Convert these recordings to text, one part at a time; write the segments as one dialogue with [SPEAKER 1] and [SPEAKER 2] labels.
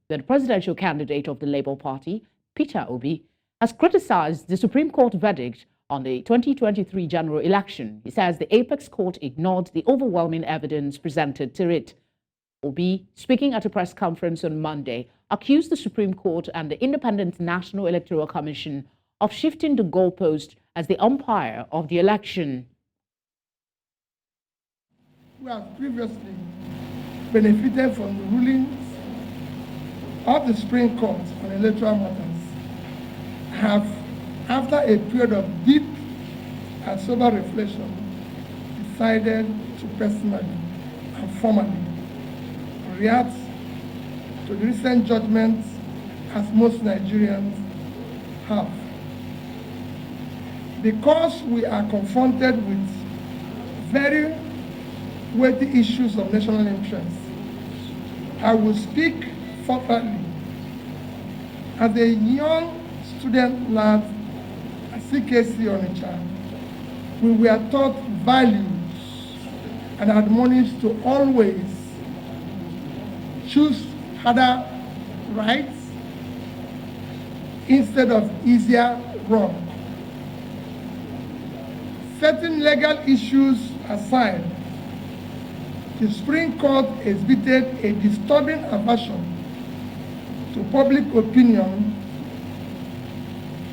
[SPEAKER 1] The presidential candidate of the Labour Party, Peter Obi, has criticized the Supreme Court verdict on the 2023 general election. He says the apex court ignored the overwhelming evidence presented to it. Obi, speaking at a press conference on Monday, accused the Supreme Court and the Independent National Electoral Commission of shifting the goalpost as the umpire of the election.
[SPEAKER 2] We have previously benefited from the rulings of the Supreme Court on electoral matters, have, after a period of deep and sober reflection, decided to personally and formally react to the recent judgments as most Nigerians have. Because we are confronted with very weighty issues of national interest, I will speak forthrightly. As a young student lad at CKC Onitsha, we were taught values and admonished to always choose harder rights instead of easier wrong. Setting legal issues aside, the Supreme Court exhibited a disturbing aversion to public opinion,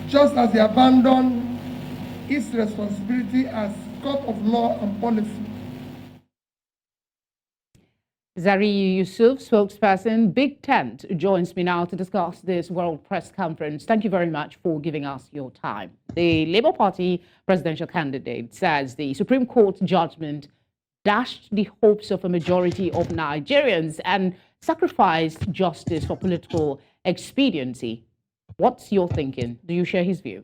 [SPEAKER 2] just as they abandoned its responsibility as court of law and policy.
[SPEAKER 1] Zariyi Yusuf, spokesperson, Big Tent, joins me now to discuss this World Press Conference. Thank you very much for giving us your time. The Labour Party presidential candidate says the Supreme Court judgment dashed the hopes of a majority of Nigerians and sacrificed justice for political expediency. What's your thinking? Do you share his view?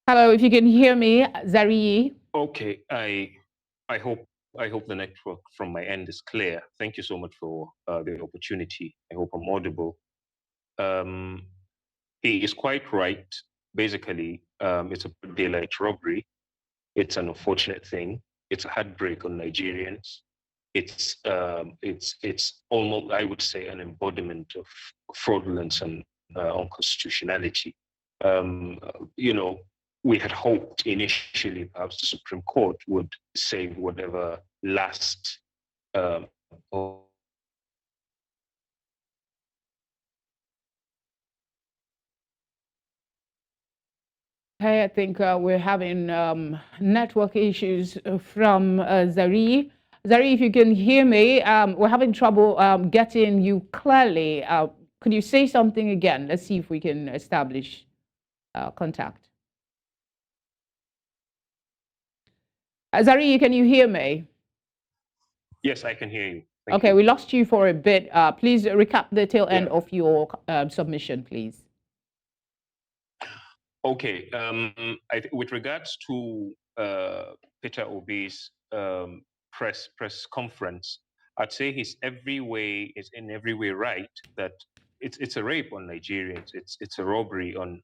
[SPEAKER 1] Hello, if you can hear me, Zariyi.
[SPEAKER 3] Okay, I hope the network from my end is clear. Thank you so much for the opportunity. I hope I'm audible. He is quite right. Basically, it's a daylight robbery. It's an unfortunate thing. It's a heartbreak on Nigerians. It's almost, I would say, an embodiment of fraudulence and unconstitutionality. You know, we had hoped initially perhaps the Supreme Court would save whatever last
[SPEAKER 1] Hey, I think we're having network issues from Zariyi. Zariyi, if you can hear me, we're having trouble getting you clearly. Could you say something again? Let's see if we can establish contact. Zariyi, can you hear me?
[SPEAKER 3] Yes, I can hear you.
[SPEAKER 1] Okay, we lost you for a bit. Please recap the tail end of your submission, please.
[SPEAKER 3] Okay, with regards to Peter Obi's press conference, I'd say he's in every way right that it's a rape on Nigerians. It's a robbery on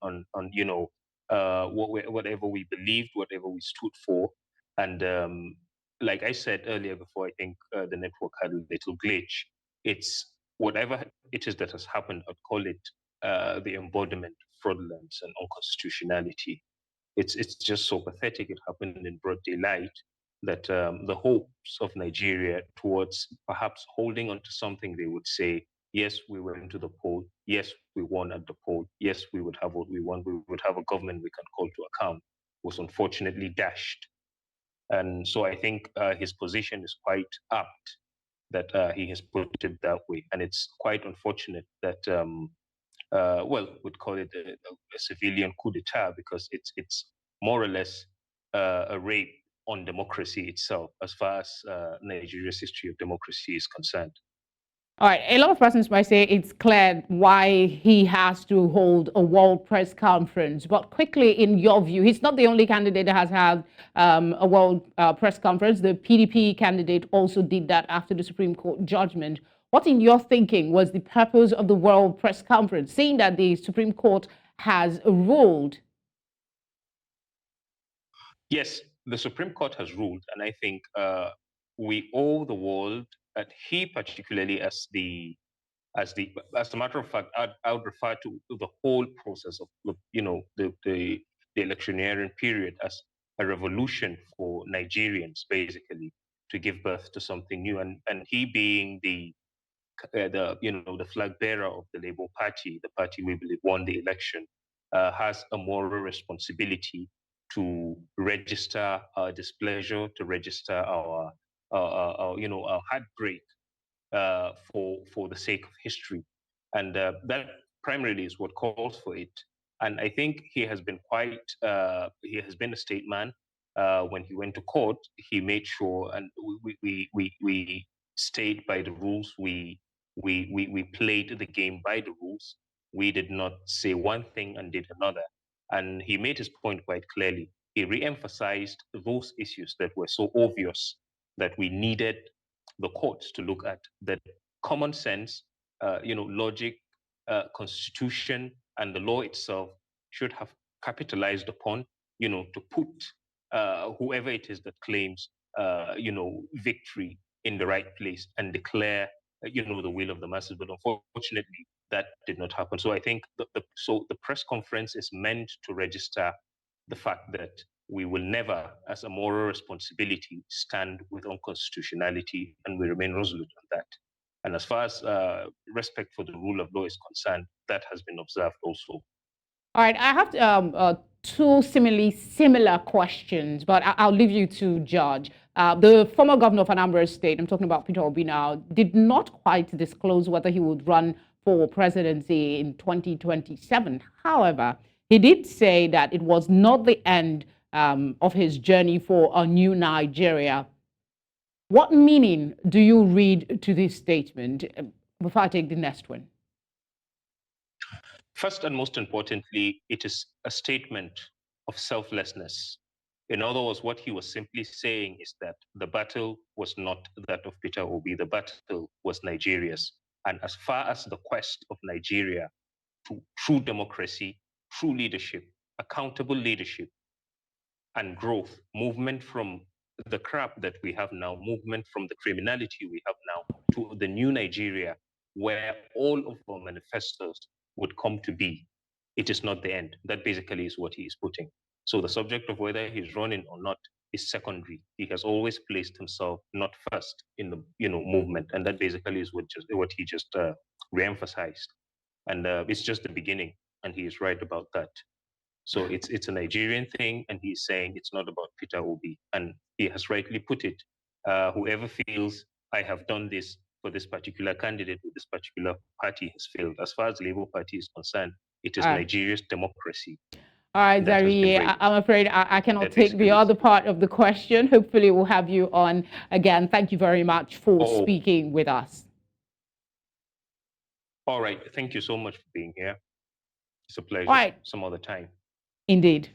[SPEAKER 3] you know whatever we believed, whatever we stood for, and like I said earlier, before I think the network had a little glitch. It's whatever it is that has happened. I'd call it the embodiment of fraudulence and unconstitutionality. It's just so pathetic. It happened in broad daylight that the hopes of Nigeria towards perhaps holding on to something they would say, yes, we went to the poll, yes, we won at the poll, yes, we would have what we want, we would have a government we can call to account, was unfortunately dashed. And so I think his position is quite apt that he has put it that way. And it's quite unfortunate that, well, we'd call it a civilian coup d'etat because it's more or less a rape on democracy itself as far as Nigeria's history of democracy is concerned.
[SPEAKER 1] All right, a lot of persons might say it's clear why he has to hold a world press conference. But quickly, in your view, he's not the only candidate that has had a world press conference. The PDP candidate also did that after the Supreme Court judgment. What, in your thinking, was the purpose of the world press conference, seeing that the Supreme Court has ruled?
[SPEAKER 3] Yes, the Supreme Court has ruled, and I think we owe the world, that he particularly as a matter of fact, I would refer to the whole process of the electioneering period as a revolution for Nigerians, basically, to give birth to something new. And he being the flag bearer of the Labour Party, the party we believe won the election, has a moral responsibility to register our displeasure, to register our heartbreak for the sake of history, and that primarily is what calls for it. And I think he has been he has been a statesman. When he went to court, he made sure, and we stayed by the rules. We played the game by the rules. We did not say one thing and did another. And he made his point quite clearly. He re-emphasized those issues that were so obvious that we needed the courts to look at, that common sense, logic, constitution, and the law itself should have capitalized upon, to put whoever it is that claims, victory in the right place and declare, the will of the masses. But unfortunately, that did not happen. So I think the press conference is meant to register the fact that we will never, as a moral responsibility, stand with unconstitutionality, and we remain resolute on that. And as far as respect for the rule of law is concerned, that has been observed also.
[SPEAKER 1] All right, I have two similar questions, but I'll leave you to judge. The former governor of Anambra State, I'm talking about Peter Obi now, did not quite disclose whether he would run for presidency in 2027. However, he did say that it was not the end of his journey for a new Nigeria. What meaning do you read to this statement? Before I take the next one.
[SPEAKER 3] First and most importantly, it is a statement of selflessness. In other words, what he was simply saying is that the battle was not that of Peter Obi, the battle was Nigeria's. And as far as the quest of Nigeria to true democracy, true leadership, accountable leadership, and growth, movement from the crap that we have now, movement from the criminality we have now to the new Nigeria, where all of our manifestos would come to be, it is not the end. That basically is what he is putting. So the subject of whether he's running or not is secondary. He has always placed himself not first in the movement, and that basically is what he just re-emphasized. And it's just the beginning, and he is right about that. So it's a Nigerian thing, and he's saying it's not about Peter Obi, and he has rightly put it. Whoever feels I have done this for this particular candidate with this particular party has failed. As far as the Labour Party is concerned, it is Nigeria's democracy.
[SPEAKER 1] All right, Zariyi, I'm afraid I cannot take the other part of the question. Hopefully we'll have you on again. Thank you very much for speaking with us.
[SPEAKER 3] All right. Thank you so much for being here. It's a pleasure.
[SPEAKER 1] All right.
[SPEAKER 3] Some other time.
[SPEAKER 1] Indeed.